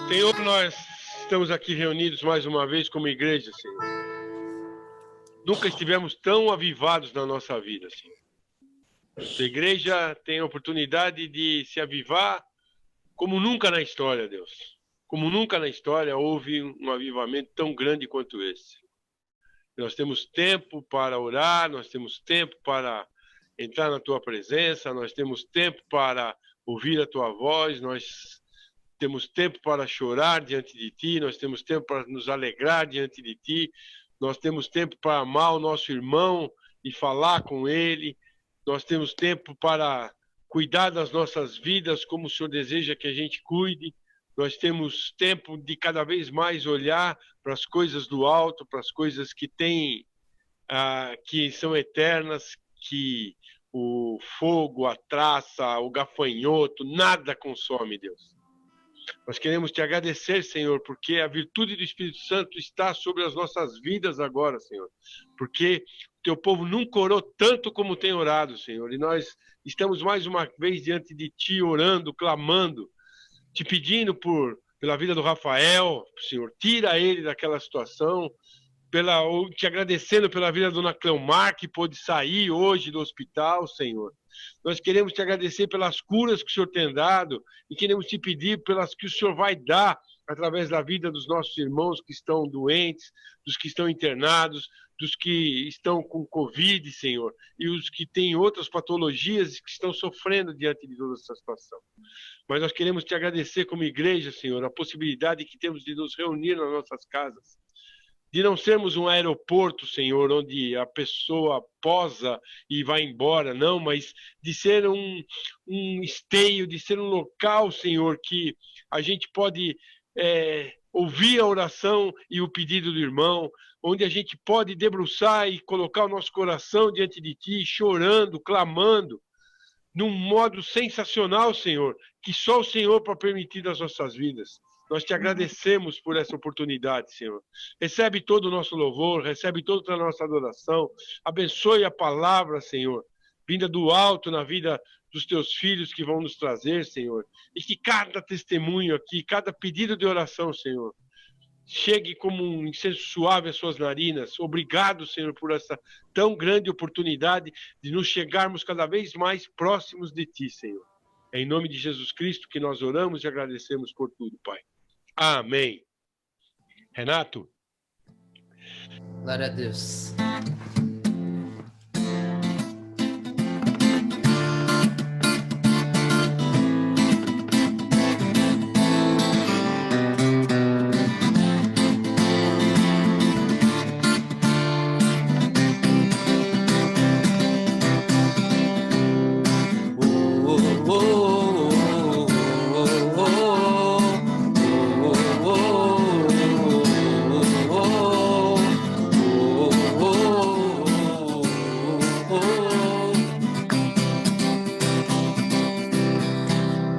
Senhor, nós estamos aqui reunidos mais uma vez como igreja, Senhor. Nunca estivemos tão avivados na nossa vida, Senhor. A igreja tem a oportunidade de se avivar como nunca na história, Deus. Como nunca na história houve um avivamento tão grande quanto esse. Nós temos tempo para orar, nós temos tempo para entrar na Tua presença, nós temos tempo para ouvir a Tua voz, nós temos tempo para chorar diante de Ti, nós temos tempo para nos alegrar diante de Ti, nós temos tempo para amar o nosso irmão e falar com ele, nós temos tempo para cuidar das nossas vidas como o Senhor deseja que a gente cuide, nós temos tempo de cada vez mais olhar para as coisas do alto, para as coisas que têm, que são eternas, que o fogo, a traça, o gafanhoto, nada consome, Deus. Nós queremos te agradecer, Senhor, porque a virtude do Espírito Santo está sobre as nossas vidas agora, Senhor. Porque o teu povo nunca orou tanto como tem orado, Senhor. E nós estamos mais uma vez diante de ti, orando, clamando, te pedindo pela vida do Rafael, Senhor. Tira ele daquela situação. Te agradecendo pela vida da dona Cleomar, que pôde sair hoje do hospital, Senhor. Nós queremos te agradecer pelas curas que o Senhor tem dado e queremos te pedir pelas que o Senhor vai dar através da vida dos nossos irmãos que estão doentes, dos que estão internados, dos que estão com Covid, Senhor, e os que têm outras patologias e que estão sofrendo diante de toda essa situação. Mas nós queremos te agradecer como igreja, Senhor, a possibilidade que temos de nos reunir nas nossas casas, de não sermos um aeroporto, Senhor, onde a pessoa posa e vai embora, não, mas de ser um esteio, de ser um local, Senhor, que a gente pode ouvir a oração e o pedido do irmão, onde a gente pode debruçar e colocar o nosso coração diante de Ti, chorando, clamando, num modo sensacional, Senhor, que só o Senhor pode permitir nas nossas vidas. Nós te agradecemos por essa oportunidade, Senhor. Recebe todo o nosso louvor, recebe toda a nossa adoração. Abençoe a palavra, Senhor, vinda do alto na vida dos teus filhos que vão nos trazer, Senhor. E que cada testemunho aqui, cada pedido de oração, Senhor, chegue como um incenso suave às suas narinas. Obrigado, Senhor, por essa tão grande oportunidade de nos chegarmos cada vez mais próximos de Ti, Senhor. É em nome de Jesus Cristo que nós oramos e agradecemos por tudo, Pai. Amém. Renato. Glória a Deus.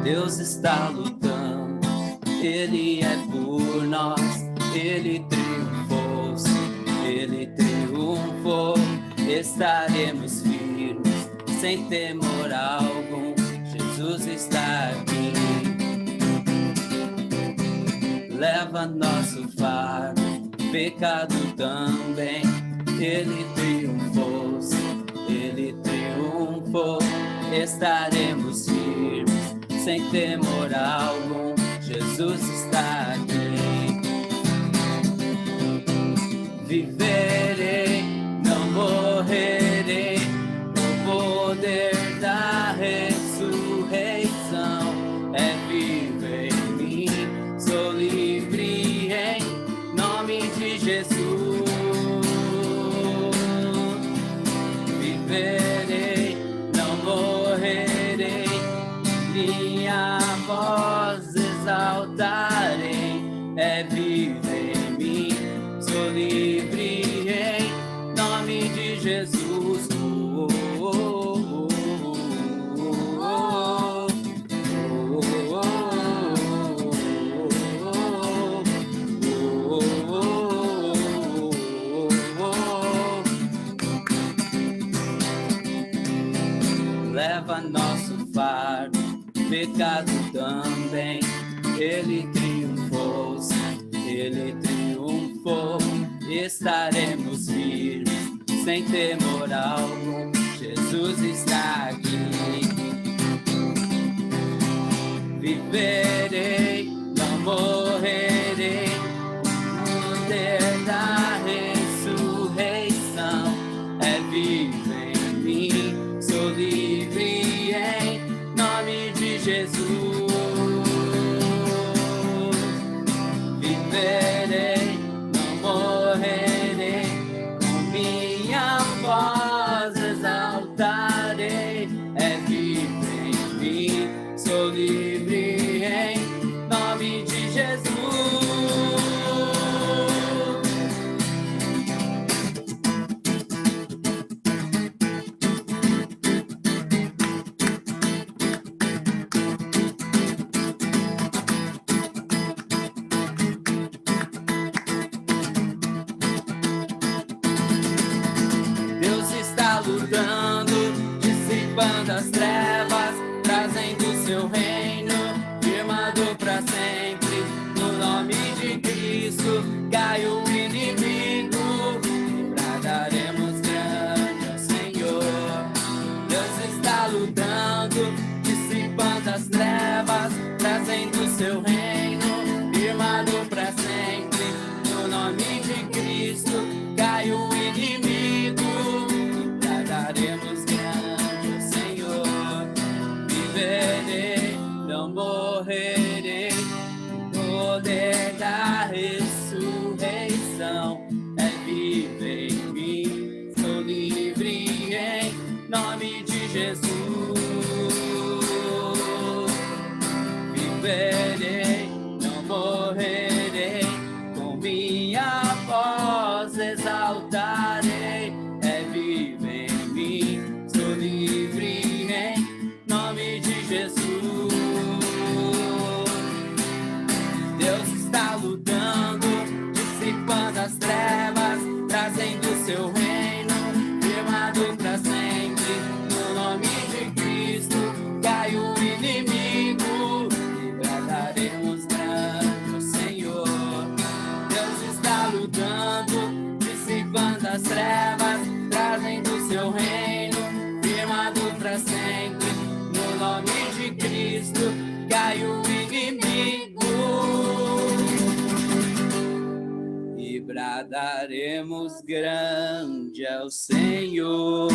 Deus está lutando, Ele é por nós, Ele triunfou, Ele triunfou, estaremos firmes, sem temor algum, Jesus está aqui. Leva nosso fardo, pecado também, Ele triunfou, estaremos firmes, sem temor algum, Jesus está aqui. Viverei, não morrerei, no poder da ressurreição é vivo em mim, sou livre em nome de Jesus. Viverei, não morrerei, minha voz exaltarei, é vivo em mim, sou livre em nome de Jesus. Leva nosso fardo, pecado também, Ele triunfou, for, estaremos firmes, sem temor algum. Jesus está aqui. Viverei, não morrerei, no poder da ressurreição. É vivo em mim, sou livre em nome de Jesus. Viverei, não morrerei, com minha voz exaltarei. É vivo em mim, sou livre em nome de Jesus. Deus está lutando, dissipando as trevas, trazendo seu reino, firmado para sempre. No nome de Cristo, cai o inimigo, e bradaremos grande ao Senhor. Deus está lutando, dissipando as trevas, trazendo seu reino, firmado para sempre. No nome de Cristo, cai o inimigo, e bradaremos grande ao Senhor. Viverei, não morrerei, o poder da ressurreição é vivo em mim, sou livre em nome de Jesus. Viverei, não morrerei, com minha voz exaltarei. É vivo em mim, sou livre em nome de Jesus. Deus está lutando, dissipando as trevas, trazendo seu reino, firmado para sempre. No nome de Cristo, cai o inimigo, e bradaremos grande ao Senhor. Deus está lutando, dissipando as trevas, trazendo seu reino, firmado para sempre. No nome de Cristo, cai o inimigo, e bradaremos grande ao Senhor.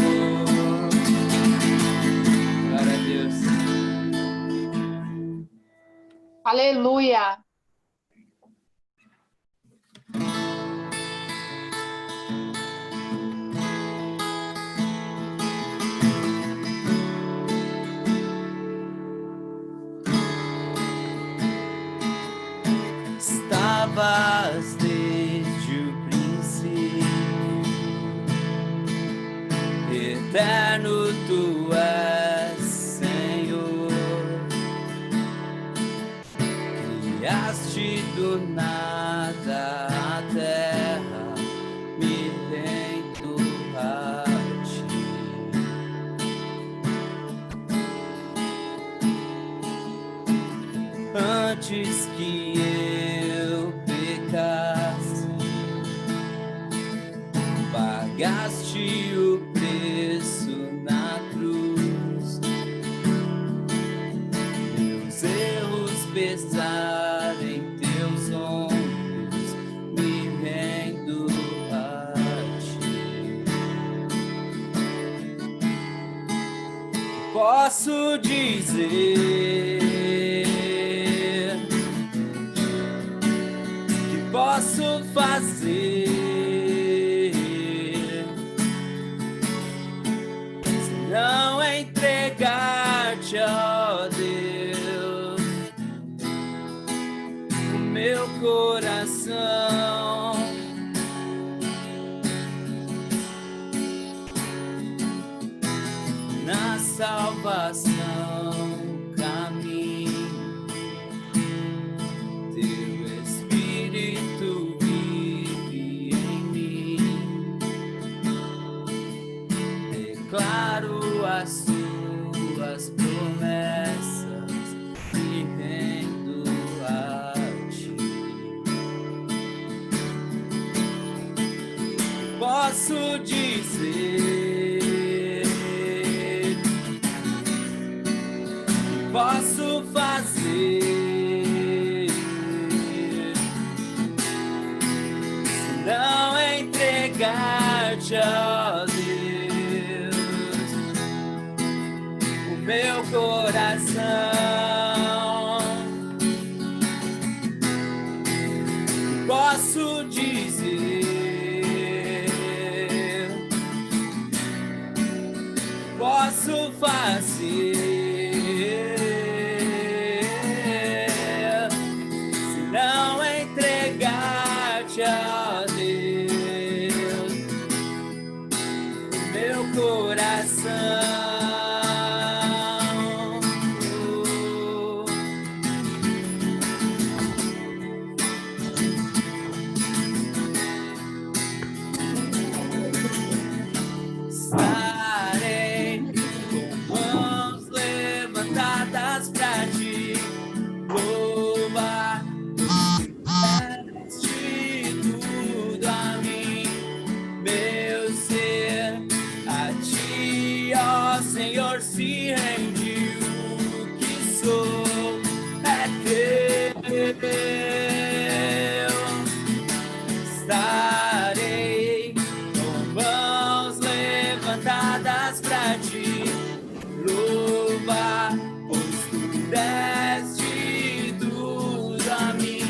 Glória a Deus. Aleluia. Estavas desde o princípio, eterno tu és, Senhor. Criaste do nada a terra, me rendo a ti. Antes que eu pecasse, pagaste o preço na cruz. Meus erros pesaram em teus ombros, me rendo a ti. Posso dizer que posso fazer se não entregar-te, ó Deus, o meu coração. Na salvação caminho, teu Espírito vive posso dizer, posso fazer, se não entregar-te, ó Deus, o meu coração? Posso dizer, posso fazer, se não entregar-te, ó Deus, o meu coração. Estarei com mãos levantadas pra ti, louvar, deste tudo a mim, meu ser, a ti, ó Senhor, se rende. O que sou é teu. Estarei com mãos levantadas pra ti, louvar, pois tu deste tudo a mim,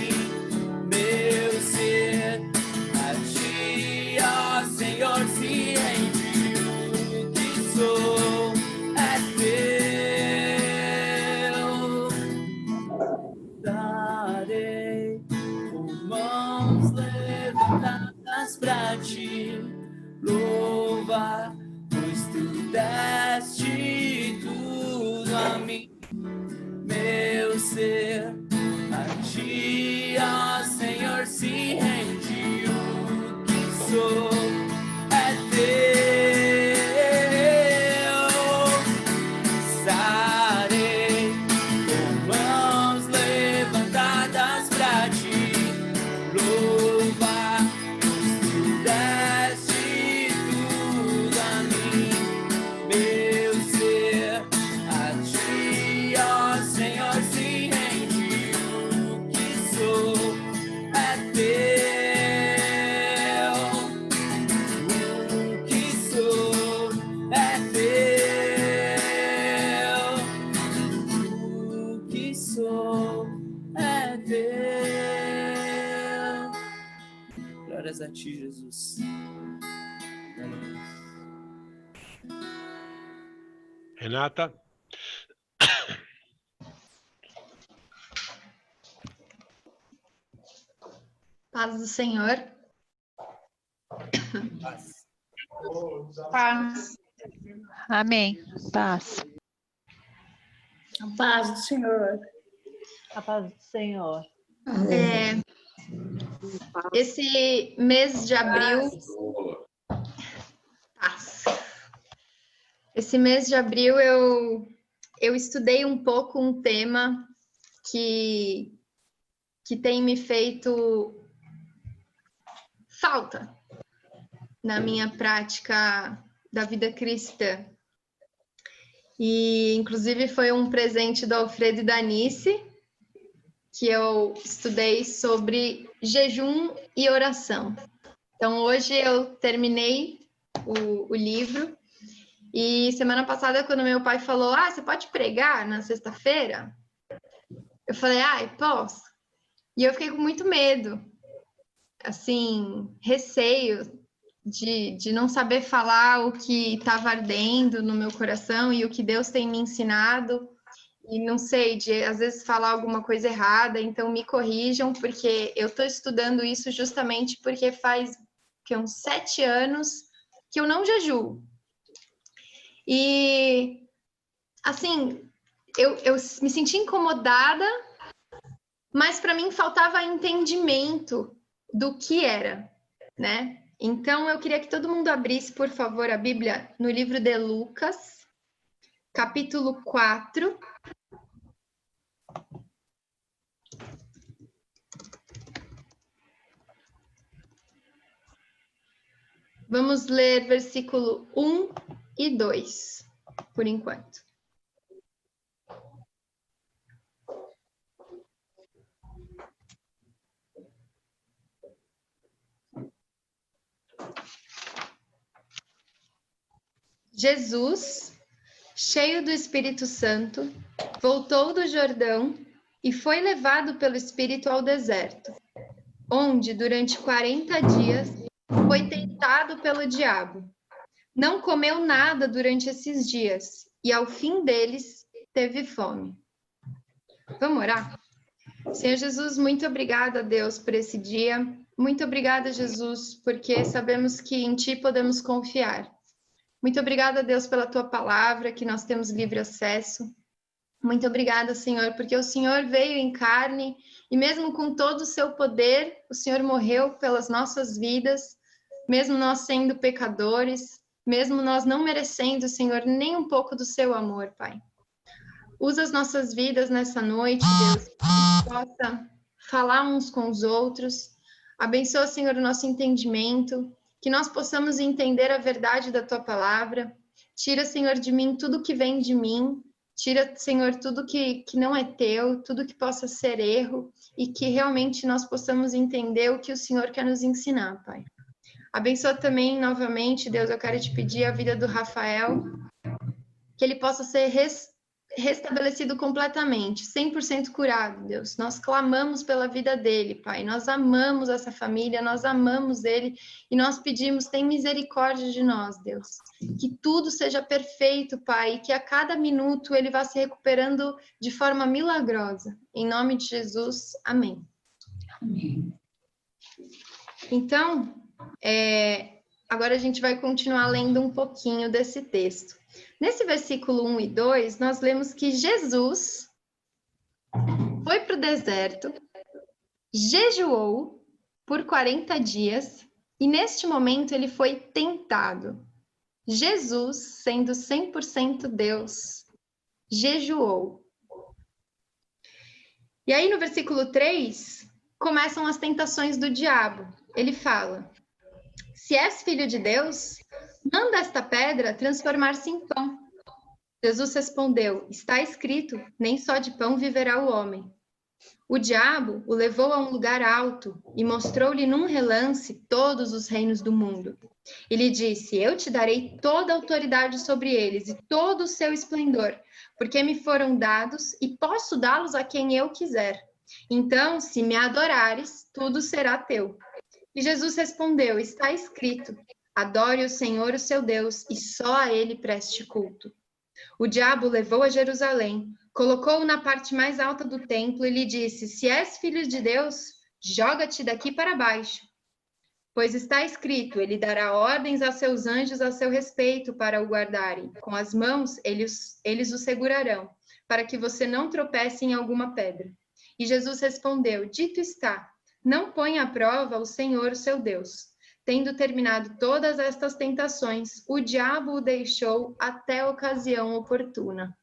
meu ser, a ti, ó Senhor, se rende. O que sou é teu. Estarei com mãos levantadas pra ti, louvar, pois tu deste tudo a mim, meu ser, a ti, ó Senhor, se rende. O que sou é teu. Estarei com mãos levantadas pra ti, louvar, pois tu deste tudo a mim, meu ser, a ti, ó Senhor, se rende. O que sou é teu. O que sou é teu. O que sou é teu. Glórias a ti, Jesus. Renata, Paz do Senhor. Paz. Paz. Amém. Paz. A paz do Senhor. A paz do Senhor. Esse mês de abril. Paz. Esse mês de abril eu estudei um pouco um tema que tem me feito falta na minha prática da vida cristã. E, inclusive, foi um presente do Alfredo e da Anice, que eu estudei sobre jejum e oração. Então, hoje eu terminei o livro. E semana passada, quando meu pai falou, você pode pregar na sexta-feira? Eu falei, posso. E eu fiquei com muito medo, assim, receio de não saber falar o que estava ardendo no meu coração e o que Deus tem me ensinado. E não sei, de às vezes falar alguma coisa errada, então me corrijam, porque eu estou estudando isso justamente porque faz uns 7 anos que eu não jejuo. E, assim, eu me senti incomodada, mas para mim faltava entendimento do que era, né? Então, eu queria que todo mundo abrisse, por favor, a Bíblia no livro de Lucas, capítulo 4. Vamos ler versículo 1 e 2, por enquanto. Jesus, cheio do Espírito Santo, voltou do Jordão e foi levado pelo Espírito ao deserto, onde, durante 40 dias, foi tentado pelo diabo. Não comeu nada durante esses dias e, ao fim deles, teve fome. Vamos orar? Senhor Jesus, muito obrigada, Deus, por esse dia. Muito obrigada, Jesus, porque sabemos que em Ti podemos confiar. Muito obrigada, Deus, pela Tua palavra, que nós temos livre acesso. Muito obrigada, Senhor, porque o Senhor veio em carne e mesmo com todo o Seu poder, o Senhor morreu pelas nossas vidas, mesmo nós sendo pecadores, mesmo nós não merecendo, Senhor, nem um pouco do Seu amor, Pai. Usa as nossas vidas nessa noite, Deus, que a gente possa falar uns com os outros. Abençoa, Senhor, o nosso entendimento, que nós possamos entender a verdade da Tua palavra. Tira, Senhor, de mim tudo que vem de mim. Tira, Senhor, tudo que não é Teu, tudo que possa ser erro, e que realmente nós possamos entender o que o Senhor quer nos ensinar, Pai. Abençoa também, novamente, Deus, eu quero te pedir a vida do Rafael, que ele possa ser restabelecido completamente, 100% curado, Deus. Nós clamamos pela vida dele, Pai. Nós amamos essa família, nós amamos ele e nós pedimos, tem misericórdia de nós, Deus. Que tudo seja perfeito, Pai, e que a cada minuto ele vá se recuperando de forma milagrosa. Em nome de Jesus, amém. Amém. Então, agora a gente vai continuar lendo um pouquinho desse texto. Nesse versículo 1 e 2, nós lemos que Jesus foi para o deserto, jejuou por 40 dias e neste momento ele foi tentado. Jesus, sendo 100% Deus, jejuou. E aí no versículo 3, começam as tentações do diabo. Ele fala: se és filho de Deus, manda esta pedra transformar-se em pão. Jesus respondeu: está escrito, nem só de pão viverá o homem. O diabo o levou a um lugar alto e mostrou-lhe num relance todos os reinos do mundo. E lhe disse: eu te darei toda a autoridade sobre eles e todo o seu esplendor, porque me foram dados e posso dá-los a quem eu quiser. Então, se me adorares, tudo será teu. E Jesus respondeu: está escrito, adore o Senhor, o seu Deus, e só a ele preste culto. O diabo o levou a Jerusalém, colocou-o na parte mais alta do templo e lhe disse: se és filho de Deus, joga-te daqui para baixo. Pois está escrito, ele dará ordens a seus anjos a seu respeito para o guardarem. Com as mãos eles o segurarão, para que você não tropece em alguma pedra. E Jesus respondeu: dito está, não ponha à prova o Senhor, o seu Deus. Tendo terminado todas estas tentações, o diabo o deixou até a ocasião oportuna.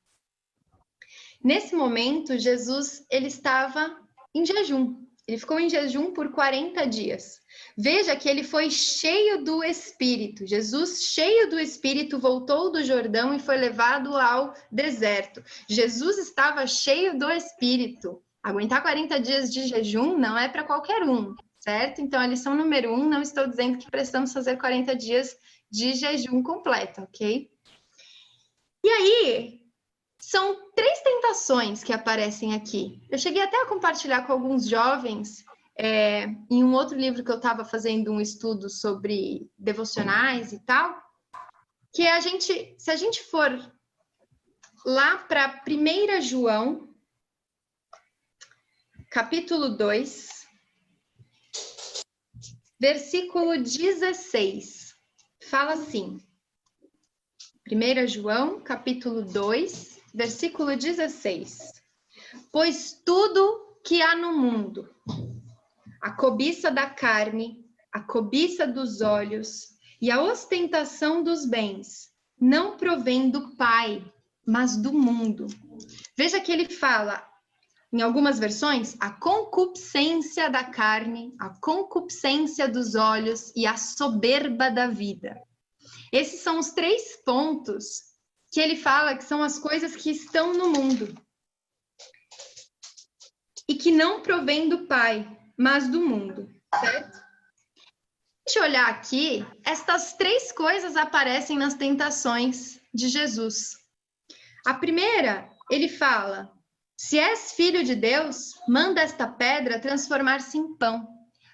Nesse momento, Jesus ele estava em jejum. Ele ficou em jejum por 40 dias. Veja que ele foi cheio do Espírito. Jesus, cheio do Espírito, voltou do Jordão e foi levado ao deserto. Jesus estava cheio do Espírito. Aguentar 40 dias de jejum não é para qualquer um, certo? Então, a lição número 1, não estou dizendo que precisamos fazer 40 dias de jejum completo, ok? E aí, são 3 tentações que aparecem aqui. Eu cheguei até a compartilhar com alguns jovens, em um outro livro que eu estava fazendo um estudo sobre devocionais e tal, que se a gente for lá para 1 João, capítulo 2, versículo 16, fala assim, 1 João, capítulo 2, versículo 16, pois tudo que há no mundo, a cobiça da carne, a cobiça dos olhos e a ostentação dos bens, não provém do Pai, mas do mundo. Veja que ele fala, Em algumas versões, a concupiscência da carne, a concupiscência dos olhos e a soberba da vida. Esses são os 3 pontos que ele fala que são as coisas que estão no mundo e que não provém do Pai, mas do mundo, certo? Deixa eu olhar aqui, estas 3 coisas aparecem nas tentações de Jesus. A primeira, ele fala: se és filho de Deus, manda esta pedra transformar-se em pão.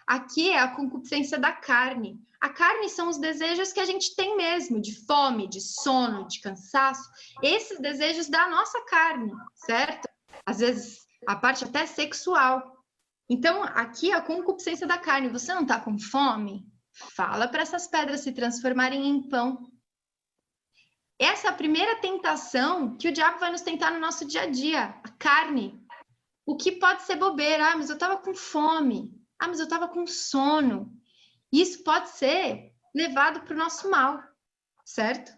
Aqui é a concupiscência da carne. A carne são os desejos que a gente tem mesmo, de fome, de sono, de cansaço. Esses desejos da nossa carne, certo? Às vezes, a parte até sexual. Então, aqui é a concupiscência da carne. Você não está com fome? Fala para essas pedras se transformarem em pão. Essa é a primeira tentação que o diabo vai nos tentar no nosso dia a dia, a carne. O que pode ser bobeira? Ah, mas eu estava com fome. Ah, mas eu estava com sono. Isso pode ser levado para o nosso mal, certo?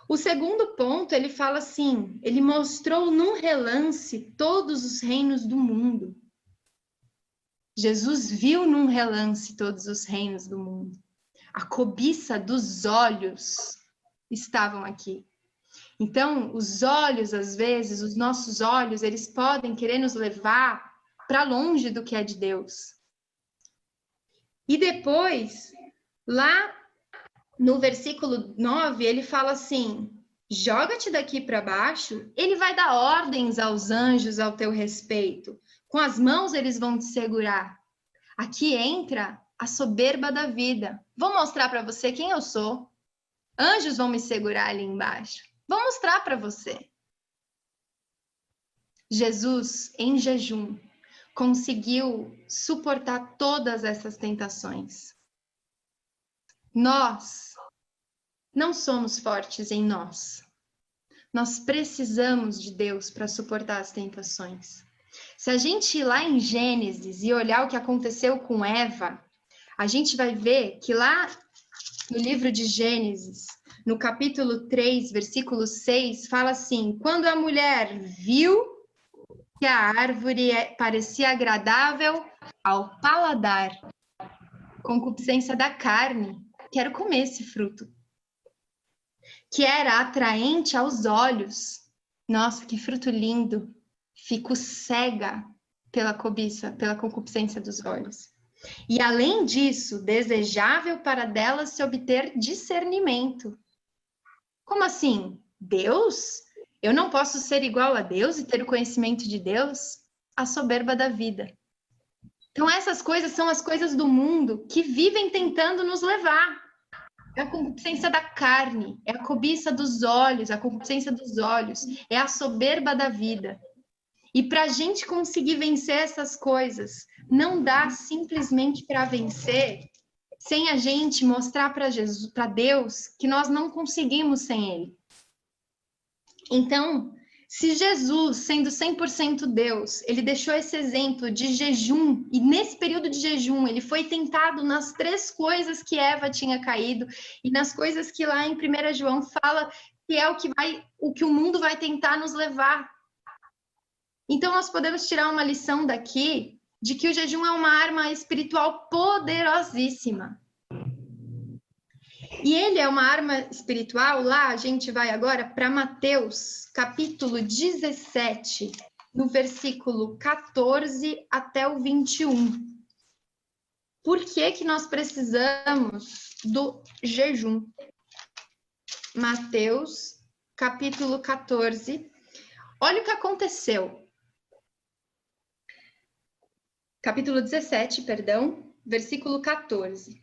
O segundo ponto, ele fala assim, ele mostrou num relance todos os reinos do mundo. Jesus viu num relance todos os reinos do mundo. A cobiça dos olhos estavam aqui. Então, os olhos, às vezes, os nossos olhos, eles podem querer nos levar para longe do que é de Deus. E depois, lá no versículo 9, ele fala assim, joga-te daqui para baixo, ele vai dar ordens aos anjos ao teu respeito. Com as mãos eles vão te segurar. Aqui entra a soberba da vida. Vou mostrar para você quem eu sou. Anjos vão me segurar ali embaixo. Vou mostrar para você. Jesus, em jejum, conseguiu suportar todas essas tentações. Nós não somos fortes em nós. Nós precisamos de Deus para suportar as tentações. Se a gente ir lá em Gênesis e olhar o que aconteceu com Eva, a gente vai ver que lá no livro de Gênesis, no capítulo 3, versículo 6, fala assim, quando a mulher viu que a árvore parecia agradável ao paladar, concupiscência da carne, quero comer esse fruto, que era atraente aos olhos. Nossa, que fruto lindo! Fico cega pela cobiça, pela concupiscência dos olhos. E além disso, desejável para dela se obter discernimento. Como assim? Deus? Eu não posso ser igual a Deus e ter o conhecimento de Deus? A soberba da vida. Então essas coisas são as coisas do mundo que vivem tentando nos levar. É a concupiscência da carne, é a cobiça dos olhos, a concupiscência dos olhos, é a soberba da vida. E para a gente conseguir vencer essas coisas, não dá simplesmente para vencer sem a gente mostrar para Jesus, para Deus, que nós não conseguimos sem Ele. Então, se Jesus, sendo 100% Deus, ele deixou esse exemplo de jejum, e nesse período de jejum ele foi tentado nas 3 coisas que Eva tinha caído, e nas coisas que lá em 1 João fala que é o que o mundo vai tentar nos levar. Então, nós podemos tirar uma lição daqui de que o jejum é uma arma espiritual poderosíssima. E ele é uma arma espiritual, lá a gente vai agora para Mateus, capítulo 17, no versículo 14 até o 21. Por que que nós precisamos do jejum? Mateus, capítulo 14. Olha o que aconteceu. Capítulo 17, perdão, versículo 14.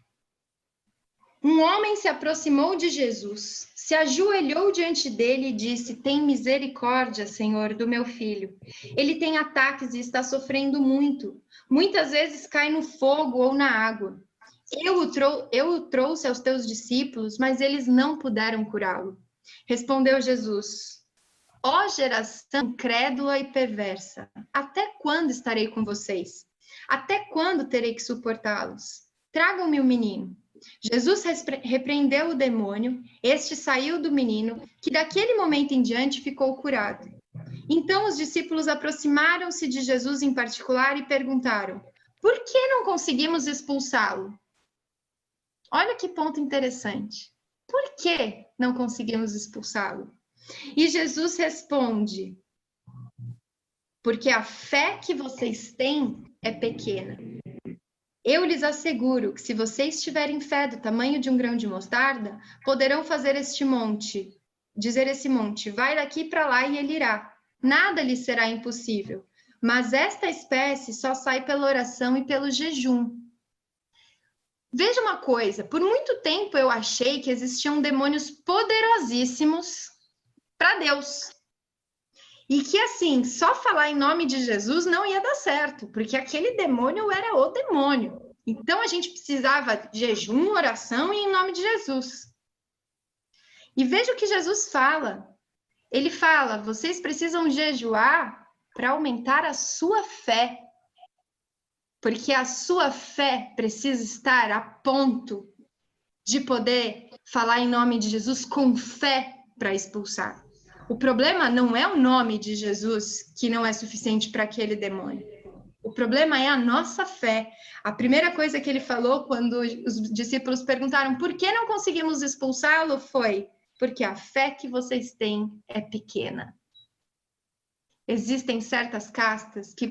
Um homem se aproximou de Jesus, se ajoelhou diante dele e disse, tem misericórdia, Senhor, do meu filho. Ele tem ataques e está sofrendo muito. Muitas vezes cai no fogo ou na água. Eu o trouxe aos teus discípulos, mas eles não puderam curá-lo. Respondeu Jesus, ó geração incrédula e perversa, até quando estarei com vocês? Até quando terei que suportá-los? Tragam-me o menino. Jesus repreendeu o demônio, este saiu do menino, que daquele momento em diante ficou curado. Então os discípulos aproximaram-se de Jesus em particular e perguntaram: por que não conseguimos expulsá-lo? Olha que ponto interessante. Por que não conseguimos expulsá-lo? E Jesus responde: porque a fé que vocês têm é pequena. Eu lhes asseguro que se vocês tiverem fé do tamanho de um grão de mostarda, poderão fazer dizer esse monte, vai daqui para lá e ele irá. Nada lhes será impossível. Mas esta espécie só sai pela oração e pelo jejum. Veja uma coisa, por muito tempo eu achei que existiam demônios poderosíssimos para Deus. E que assim, só falar em nome de Jesus não ia dar certo, porque aquele demônio era o demônio. Então a gente precisava de jejum, oração e em nome de Jesus. E veja o que Jesus fala. Ele fala, vocês precisam jejuar para aumentar a sua fé. Porque a sua fé precisa estar a ponto de poder falar em nome de Jesus com fé para expulsar. O problema não é o nome de Jesus que não é suficiente para aquele demônio. O problema é a nossa fé. A primeira coisa que ele falou quando os discípulos perguntaram por que não conseguimos expulsá-lo foi porque a fé que vocês têm é pequena. Existem certas castas que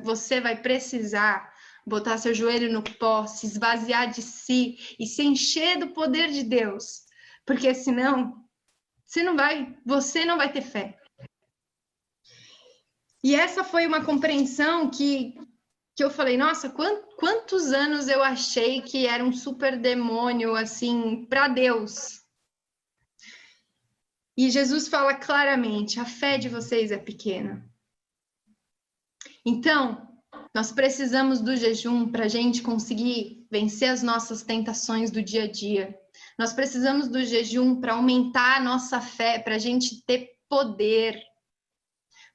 você vai precisar botar seu joelho no pó, se esvaziar de si e se encher do poder de Deus, porque senão você não vai ter fé. E essa foi uma compreensão que eu falei, nossa, quantos anos eu achei que era um super demônio, assim, para Deus. E Jesus fala claramente, a fé de vocês é pequena. Então, nós precisamos do jejum para a gente conseguir vencer as nossas tentações do dia a dia. Nós precisamos do jejum para aumentar a nossa fé, para a gente ter poder.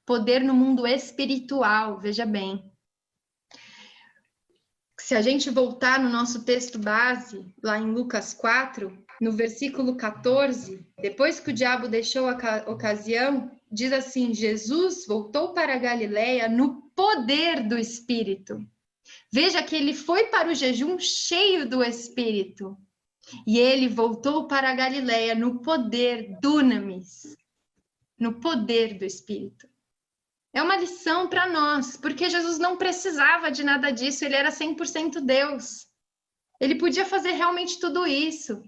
Poder no mundo espiritual, veja bem. Se a gente voltar no nosso texto base, lá em Lucas 4, no versículo 14, depois que o diabo deixou a ocasião, diz assim, Jesus voltou para a Galileia no poder do Espírito. Veja que ele foi para o jejum cheio do Espírito. E ele voltou para a Galileia no poder dunamis, no poder do Espírito. É uma lição para nós, porque Jesus não precisava de nada disso, ele era 100% Deus. Ele podia fazer realmente tudo isso.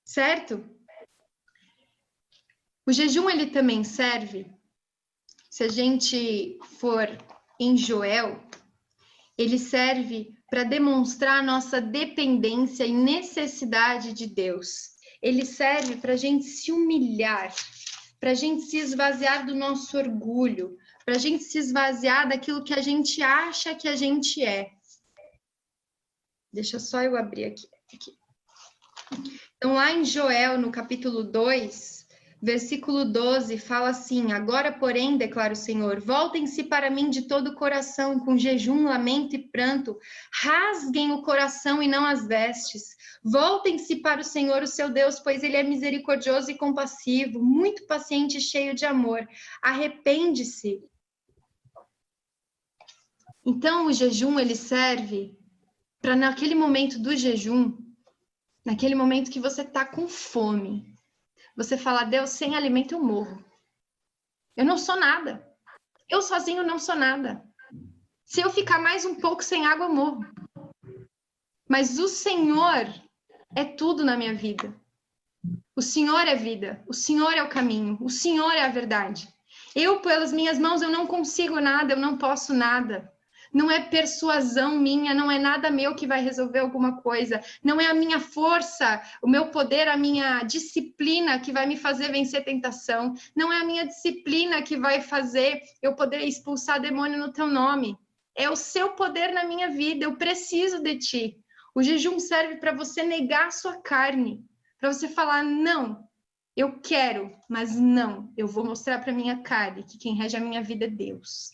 Certo? O jejum, ele também serve, se a gente for em Joel, ele serve para demonstrar a nossa dependência e necessidade de Deus. Ele serve para a gente se humilhar, para a gente se esvaziar do nosso orgulho, para a gente se esvaziar daquilo que a gente acha que a gente é. Deixa só eu abrir aqui. Então, lá em Joel, no capítulo 2, versículo 12, fala assim, agora, porém, declara o Senhor, voltem-se para mim de todo o coração, com jejum, lamento e pranto, rasguem o coração e não as vestes, voltem-se para o Senhor, o seu Deus, pois ele é misericordioso e compassivo, muito paciente e cheio de amor, arrepende-se. Então, o jejum, ele serve para, naquele momento do jejum, naquele momento que você está com fome, você fala, Deus, sem alimento eu morro. Eu não sou nada. Eu sozinho não sou nada. Se eu ficar mais um pouco sem água, eu morro. Mas o Senhor é tudo na minha vida. O Senhor é vida. O Senhor é o caminho. O Senhor é a verdade. Eu, pelas minhas mãos, eu não consigo nada, eu não posso nada. Não é persuasão minha, não é nada meu que vai resolver alguma coisa. Não é a minha força, o meu poder, a minha disciplina que vai me fazer vencer tentação. Não é a minha disciplina que vai fazer eu poder expulsar demônio no teu nome. É o seu poder na minha vida, eu preciso de ti. O jejum serve para você negar a sua carne, para você falar, não, eu quero, mas não, eu vou mostrar para minha carne que quem rege a minha vida é Deus.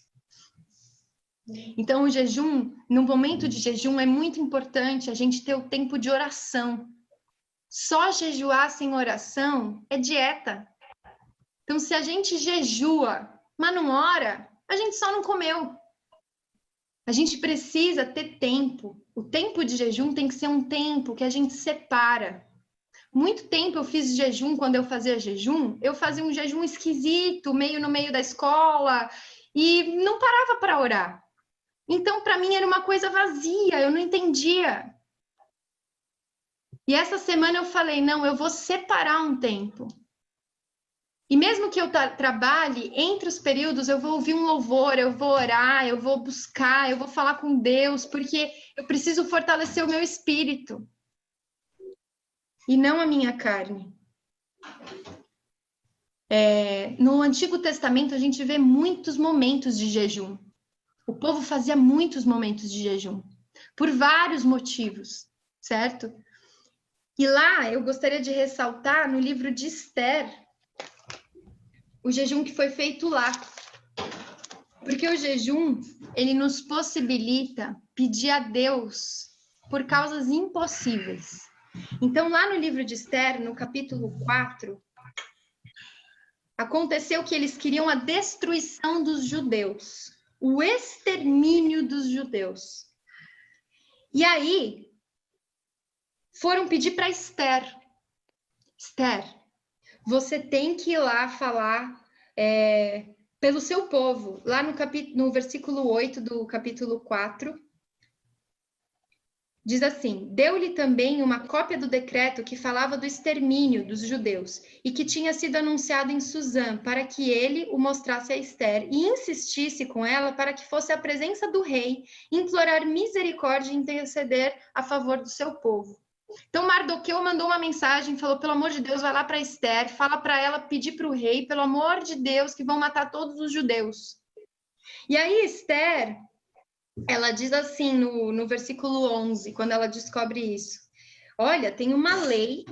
Então, o jejum, no momento de jejum, é muito importante a gente ter o tempo de oração. Só jejuar sem oração é dieta. Então, se a gente jejua, mas não ora, a gente só não comeu. A gente precisa ter tempo. O tempo de jejum tem que ser um tempo que a gente separa. Muito tempo eu fiz jejum, quando eu fazia jejum, eu fazia um jejum esquisito, meio no meio da escola, e não parava para orar. Então, para mim, era uma coisa vazia, eu não entendia. E essa semana eu falei, não, eu vou separar um tempo. E mesmo que eu trabalhe, entre os períodos, eu vou ouvir um louvor, eu vou orar, eu vou buscar, eu vou falar com Deus, porque eu preciso fortalecer o meu espírito. E não a minha carne. No Antigo Testamento, a gente vê muitos momentos de jejum. O povo fazia muitos momentos de jejum, por vários motivos, certo? E lá, eu gostaria de ressaltar, no livro de Esther, o jejum que foi feito lá. Porque o jejum, ele nos possibilita pedir a Deus por causas impossíveis. Então, lá no livro de Esther, no capítulo 4, aconteceu que eles queriam a destruição dos judeus, o extermínio dos judeus. E aí, foram pedir para Esther. Esther, você tem que ir lá falar pelo seu povo. Lá no versículo 8 do capítulo 4, diz assim: deu-lhe também uma cópia do decreto que falava do extermínio dos judeus e que tinha sido anunciado em Suzã, para que ele o mostrasse a Esther e insistisse com ela para que fosse à presença do rei, implorar misericórdia e interceder a favor do seu povo. Então Mardoqueu mandou uma mensagem, falou, pelo amor de Deus, vai lá para Esther, fala para ela pedir para o rei, pelo amor de Deus, que vão matar todos os judeus. E aí Esther, ela diz assim no versículo 11, quando ela descobre isso: olha, tem uma lei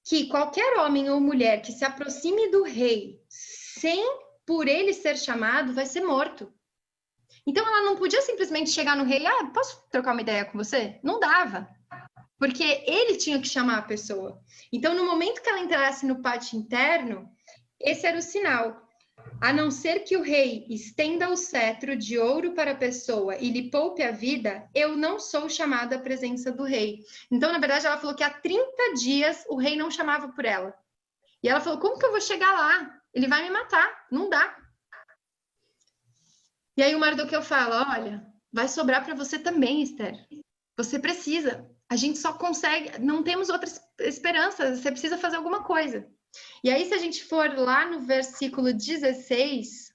que qualquer homem ou mulher que se aproxime do rei sem por ele ser chamado vai ser morto. Então ela não podia simplesmente chegar no rei, posso trocar uma ideia com você? Não dava. Porque ele tinha que chamar a pessoa. Então, no momento que ela entrasse no pátio interno, esse era o sinal. A não ser que o rei estenda o cetro de ouro para a pessoa e lhe poupe a vida, eu não sou chamada à presença do rei. Então, na verdade, ela falou que há 30 dias o rei não chamava por ela. E ela falou, como que eu vou chegar lá? Ele vai me matar. Não dá. E aí o Mardoqueu fala, olha, vai sobrar para você também, Esther. Você precisa. A gente só consegue, não temos outra esperança, você precisa fazer alguma coisa. E aí, se a gente for lá no versículo 16,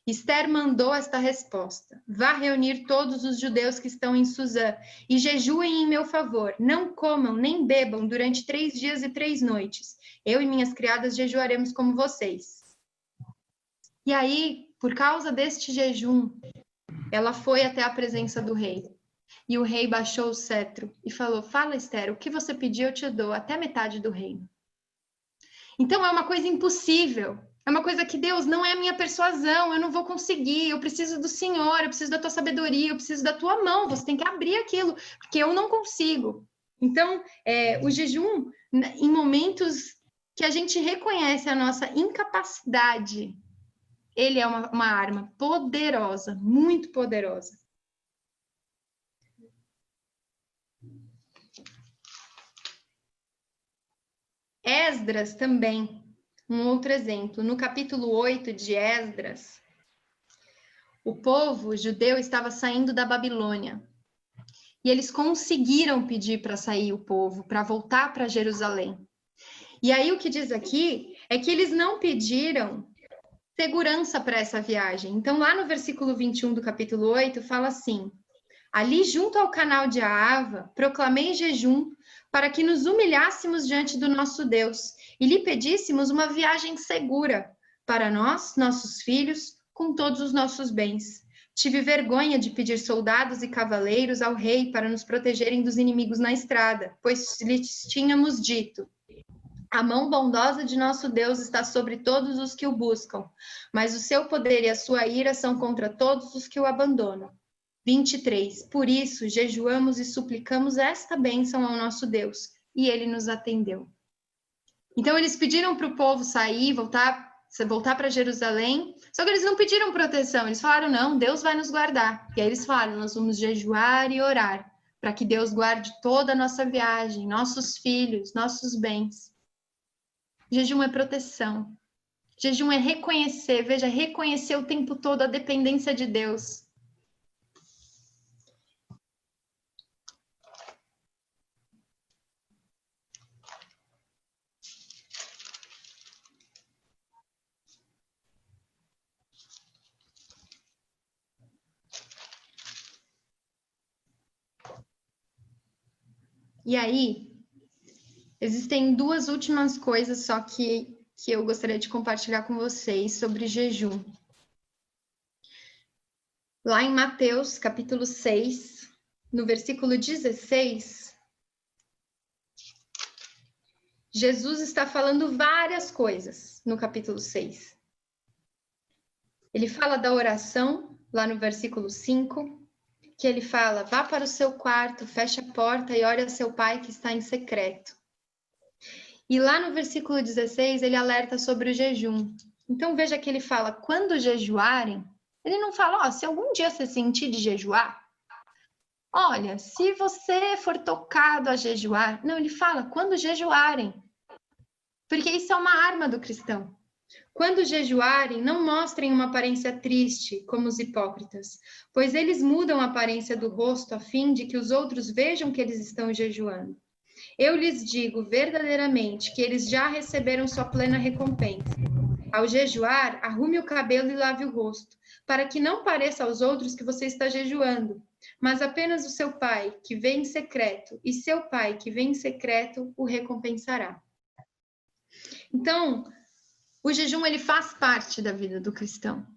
Esther mandou esta resposta: vá reunir todos os judeus que estão em Suzã e jejuem em meu favor. Não comam nem bebam durante 3 dias e 3 noites. Eu e minhas criadas jejuaremos como vocês. E aí, por causa deste jejum, ela foi até a presença do rei. E o rei baixou o cetro e falou, fala, Esther, o que você pedir eu te dou, até metade do reino. Então, é uma coisa impossível. É uma coisa que, Deus, não é a minha persuasão, eu não vou conseguir, eu preciso do Senhor, eu preciso da tua sabedoria, eu preciso da tua mão, você tem que abrir aquilo, porque eu não consigo. Então, o jejum, em momentos que a gente reconhece a nossa incapacidade, ele é uma arma poderosa, muito poderosa. Esdras também, um outro exemplo. No capítulo 8 de Esdras, o povo judeu estava saindo da Babilônia. E eles conseguiram pedir para sair o povo, para voltar para Jerusalém. E aí o que diz aqui é que eles não pediram segurança para essa viagem. Então, lá no versículo 21 do capítulo 8, fala assim: ali junto ao canal de Ahava, proclamei jejum para que nos humilhássemos diante do nosso Deus e lhe pedíssemos uma viagem segura para nós, nossos filhos, com todos os nossos bens. Tive vergonha de pedir soldados e cavaleiros ao rei para nos protegerem dos inimigos na estrada, pois lhes tínhamos dito: a mão bondosa de nosso Deus está sobre todos os que o buscam, mas o seu poder e a sua ira são contra todos os que o abandonam. 23. Por isso, jejuamos e suplicamos esta bênção ao nosso Deus, e ele nos atendeu. Então, eles pediram para o povo sair, voltar você voltar para Jerusalém. Só que eles não pediram proteção, eles falaram, não, Deus vai nos guardar. E aí eles falaram, nós vamos jejuar e orar para que Deus guarde toda a nossa viagem, nossos filhos, nossos bens. Jejum é proteção. Jejum é reconhecer, veja, reconhecer o tempo todo a dependência de Deus. E aí, existem duas últimas coisas só que eu gostaria de compartilhar com vocês sobre jejum. Lá em Mateus, capítulo 6, no versículo 16, Jesus está falando várias coisas no capítulo 6. Ele fala da oração, lá no versículo 5, que ele fala, vá para o seu quarto, feche a porta e ore a seu pai que está em secreto. E lá no versículo 16, ele alerta sobre o jejum. Então veja que ele fala, quando jejuarem, ele não fala, se algum dia você sentir de jejuar, olha, se você for tocado a jejuar, não, ele fala, quando jejuarem, porque isso é uma arma do cristão. Quando jejuarem, não mostrem uma aparência triste, como os hipócritas, pois eles mudam a aparência do rosto a fim de que os outros vejam que eles estão jejuando. Eu lhes digo verdadeiramente que eles já receberam sua plena recompensa. Ao jejuar, arrume o cabelo e lave o rosto, para que não pareça aos outros que você está jejuando, mas apenas o seu pai, que vê em secreto, e seu pai, que vê em secreto, o recompensará. Então, o jejum, ele faz parte da vida do cristão.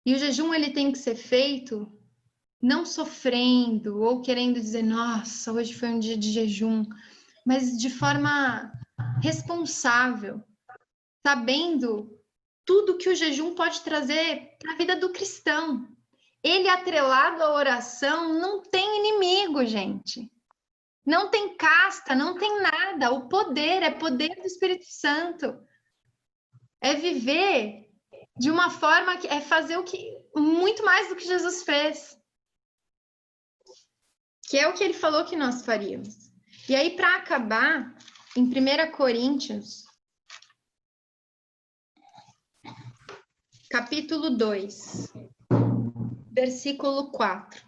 E o jejum, ele tem que ser feito não sofrendo ou querendo dizer, nossa, hoje foi um dia de jejum, mas de forma responsável, sabendo tudo que o jejum pode trazer para a vida do cristão. Ele, atrelado à oração, não tem inimigo, gente. Não tem casta, não tem nada. O poder é poder do Espírito Santo. É viver de uma forma que é fazer o que muito mais do que Jesus fez. Que é o que ele falou que nós faríamos. E aí, para acabar, em 1 Coríntios, capítulo 2, versículo 4.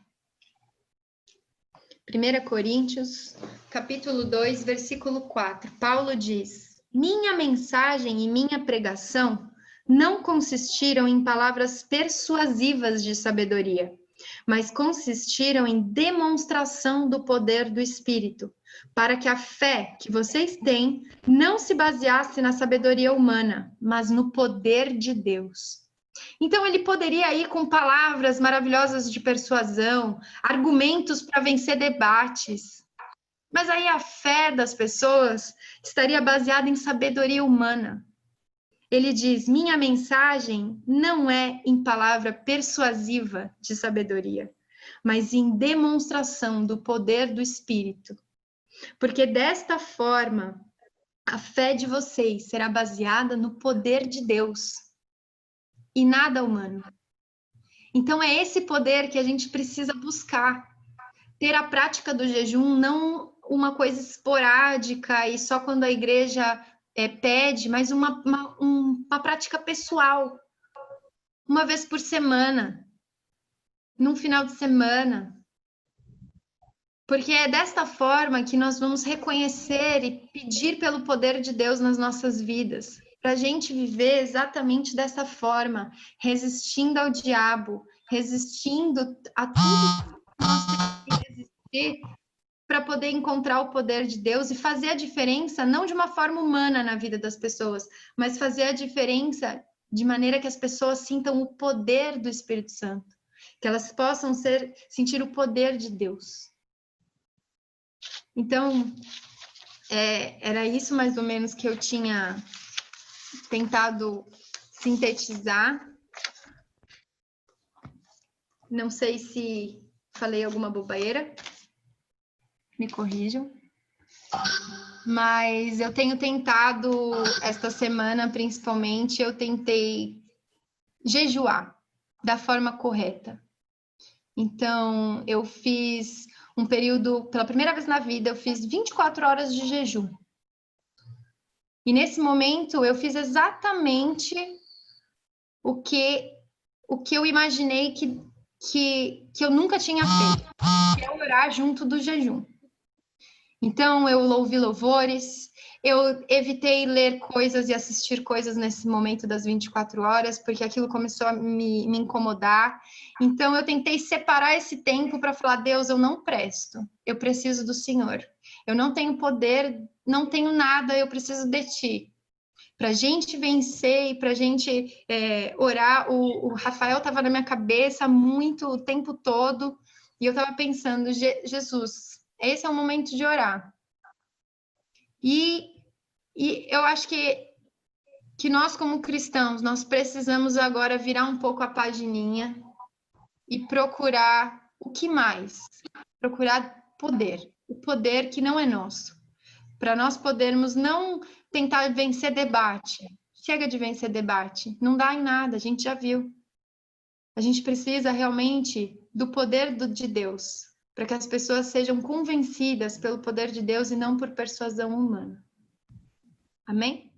1 Coríntios, capítulo 2, versículo 4. Paulo diz, minha mensagem e minha pregação não consistiram em palavras persuasivas de sabedoria, mas consistiram em demonstração do poder do Espírito, para que a fé que vocês têm não se baseasse na sabedoria humana, mas no poder de Deus. Então ele poderia ir com palavras maravilhosas de persuasão, argumentos para vencer debates, mas aí a fé das pessoas estaria baseada em sabedoria humana. Ele diz, minha mensagem não é em palavra persuasiva de sabedoria, mas em demonstração do poder do Espírito. Porque desta forma, a fé de vocês será baseada no poder de Deus e nada humano. Então é esse poder que a gente precisa buscar. Ter a prática do jejum não uma coisa esporádica e só quando a igreja pede, mas uma prática pessoal, uma vez por semana, num final de semana, porque é desta forma que nós vamos reconhecer e pedir pelo poder de Deus nas nossas vidas, para a gente viver exatamente dessa forma, resistindo ao diabo, resistindo a tudo que nós temos que resistir, para poder encontrar o poder de Deus e fazer a diferença, não de uma forma humana na vida das pessoas, mas fazer a diferença de maneira que as pessoas sintam o poder do Espírito Santo, que elas possam sentir o poder de Deus. Então, era isso mais ou menos que eu tinha tentado sintetizar. Não sei se falei alguma bobeira. Me corrijam. Mas eu tenho tentado, esta semana principalmente, eu tentei jejuar da forma correta. Então, eu fiz um período, pela primeira vez na vida, eu fiz 24 horas de jejum. E nesse momento, eu fiz exatamente o que eu imaginei que eu nunca tinha feito, que é orar junto do jejum. Então, eu ouvi louvores, eu evitei ler coisas e assistir coisas nesse momento das 24 horas, porque aquilo começou a me incomodar. Então, eu tentei separar esse tempo para falar, Deus, eu não presto, eu preciso do Senhor. Eu não tenho poder, não tenho nada, eu preciso de Ti. Para a gente vencer e para a gente orar, o Rafael estava na minha cabeça muito o tempo todo, e eu estava pensando, Jesus, esse é o momento de orar. E eu acho que nós, como cristãos, nós precisamos agora virar um pouco a pagininha e procurar o que mais? Procurar poder, o poder que não é nosso. Para nós podermos não tentar vencer debate. Chega de vencer debate, não dá em nada, a gente já viu. A gente precisa realmente do poder de Deus, para que as pessoas sejam convencidas pelo poder de Deus e não por persuasão humana. Amém?